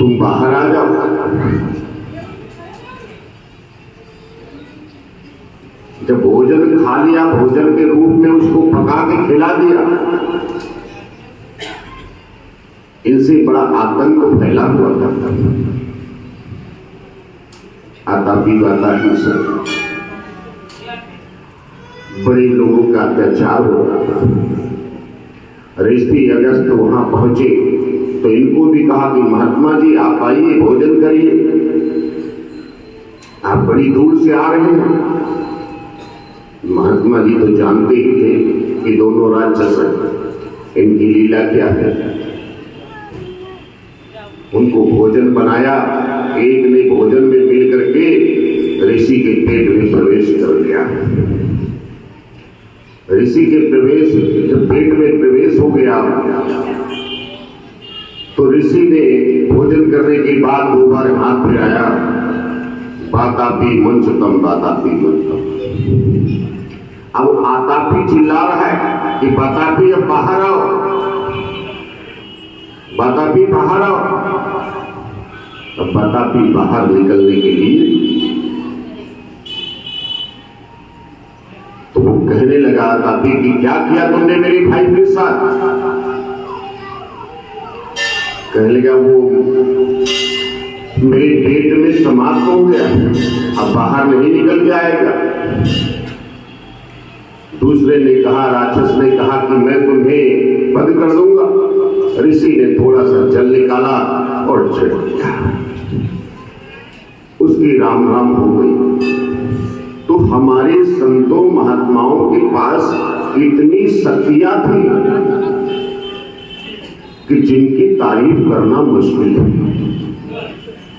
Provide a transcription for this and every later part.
तुम बाहर आ जाओ। जब भोजन खा लिया, भोजन के रूप में उसको पका के खिला दिया, इनसे बड़ा आतंक फैला हुआ था। आतापी वातापी से बड़े लोगों का अत्याचार हो रहा था। ऋषि अगस्त वहां पहुंचे तो इनको भी कहा कि महात्मा जी आप आइए, भोजन करिए, आप बड़ी दूर से आ रहे हैं। महात्मा जी तो जानते ही थे कि दोनों राक्षस हैं, इनकी लीला क्या है। उनको भोजन बनाया, एक ने भोजन में मिल करके ऋषि के पेट में प्रवेश कर लिया। ऋषि के प्रवेश, जब पेट में प्रवेश हो गया तो ऋषि ने भोजन करने के बाद 2 बार हाथ फिराया, बातापी मंचतम, बातापी मंचतम। अब आतापी चिल्ला रहा है कि बातापी अब बाहर आओ, बातापी बाहर आओ। अब बातापी बाहर निकलने के लिए तो वो कहने लगा आतापी कि क्या किया तुमने मेरे भाई के साथ। कहने लगा वो मेरे पेट में समाप्त हो गया, अब बाहर नहीं निकल के आएगा। दूसरे ने कहा, राक्षस ने कहा कि मैं तुम्हें वध कर दूंगा। ऋषि ने थोड़ा सा जल निकाला और छिड़क दिया, उसकी राम राम हो गई। तो हमारे संतों महात्माओं के पास इतनी शक्तियां थी कि जिनकी तारीफ करना मुश्किल है।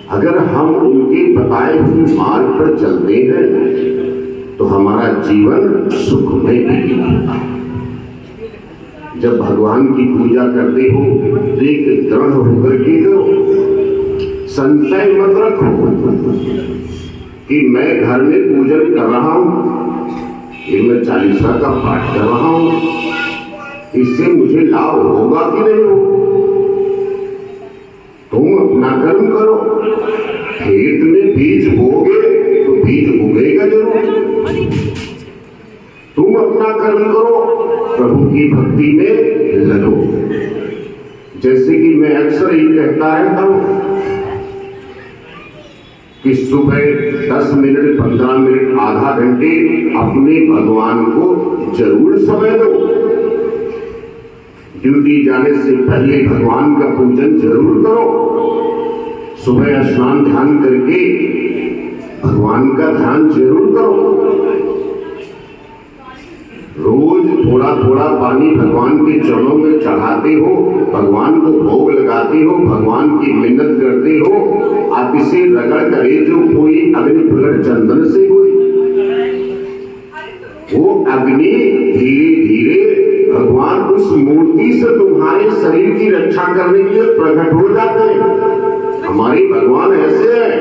अगर हम उनके बताए हुए मार्ग पर चलते हैं तो हमारा जीवन सुखमय होता है। जब भगवान की पूजा करते हो एक दृढ़ होकर के करो, संशय मत रखो कि मैं घर में पूजन कर रहा हूं, ये मैं चालीसा का पाठ कर रहा हूं, इससे मुझे लाभ होगा कि नहीं होगा। तुम अपना कर्म करो, खेत में बीज बोगे तो बीज उगेगा जरूर। तुम अपना कर्म करो, प्रभु की भक्ति में लगो। जैसे कि मैं अक्सर ही कहता रहता हूं कि सुबह 10 मिनट, 15 मिनट, आधा घंटे अपने भगवान को जरूर समय दो। ड्यूटी जाने से पहले भगवान का पूजन जरूर करो। सुबह स्नान ध्यान करके भगवान का ध्यान जरूर करो। रोज थोड़ा थोड़ा पानी भगवान के चरणों में चढ़ाते हो, भगवान को भोग लगाते हो, भगवान की मिन्नत करते हो। आप इसे रगड़ करे जो कोई अग्नि प्रकट चंदन से हुई, वो अग्नि धीरे धीरे भगवान उस मूर्ति से तुम्हारे शरीर की रक्षा करने के लिए प्रकट हो जाते हैं। हमारे भगवान ऐसे हैं,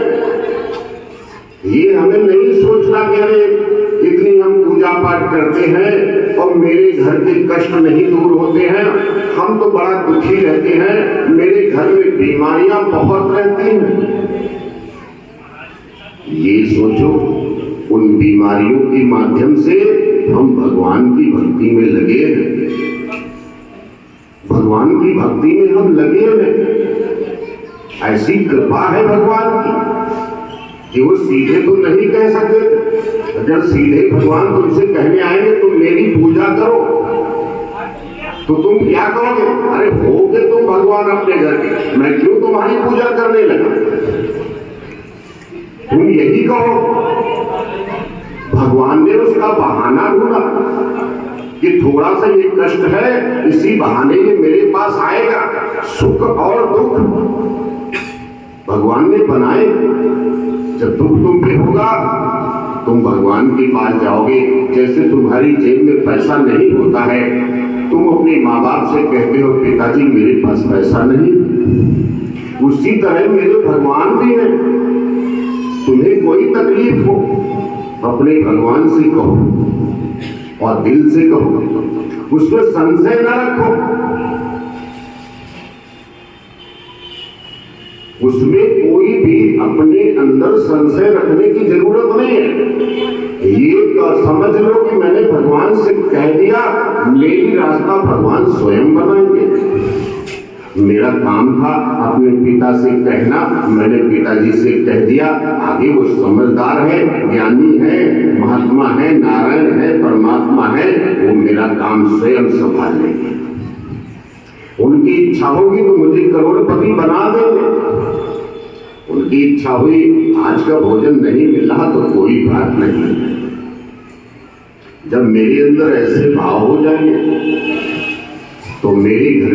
ये हमें नहीं सोचना कि अरे इतनी हम पूजा पाठ करते हैं और मेरे घर के कष्ट नहीं दूर होते हैं, हम तो बड़ा दुखी रहते हैं, मेरे घर में बीमारियां बहुत रहती हैं। ये सोचो, उन बीमारियों के माध्यम से हम भगवान की भक्ति में लगे हैं, भगवान की भक्ति में हम लगे हैं। ऐसी कृपा है भगवान की कि वो सीधे तो नहीं कह सकते। अगर सीधे भगवान तुमसे कहने आएंगे तुम मेरी पूजा करो तो तुम क्या करोगे? अरे होगे तुम भगवान अपने घर के, मैं क्यों तुम्हारी पूजा करने लगा? तुम यही कहो। भगवान ने उसका बहाना ढूंढा कि थोड़ा सा ये कष्ट है, इसी बहाने ये मेरे पास आएगा। सुख और दुख भगवान ने बनाए। जब दुख तुम पे होगा तुम भगवान के पास जाओगे। जैसे तुम्हारी जेब में पैसा नहीं होता है, तुम अपने माँ बाप से कहते हो पिताजी मेरे पास पैसा नहीं, उसी तरह मेरे भगवान भी हैं। तुम्हें कोई तकलीफ हो अपने भगवान से कहो और दिल से कहो, उसमें संशय न रखो। उसमें कोई भी अपने अंदर संशय रखने की जरूरत नहीं है। ये समझ लो कि मैंने भगवान से कह दिया, मेरी रास्ता भगवान स्वयं बनाएंगे। मेरा काम था अपने पिता से कहना, मैंने पिताजी से कह दिया, आगे वो समझदार है, ज्ञानी है, महात्मा है, नारायण है, परमात्मा है, वो मेरा काम स्वयं संभाल लेंगे। उनकी इच्छा होगी तो मुझे करोड़पति बना देंगे। उनकी इच्छा हुई आज का भोजन नहीं मिला तो कोई बात नहीं। जब मेरे अंदर ऐसे भाव हो जाएंगे तो मेरी घर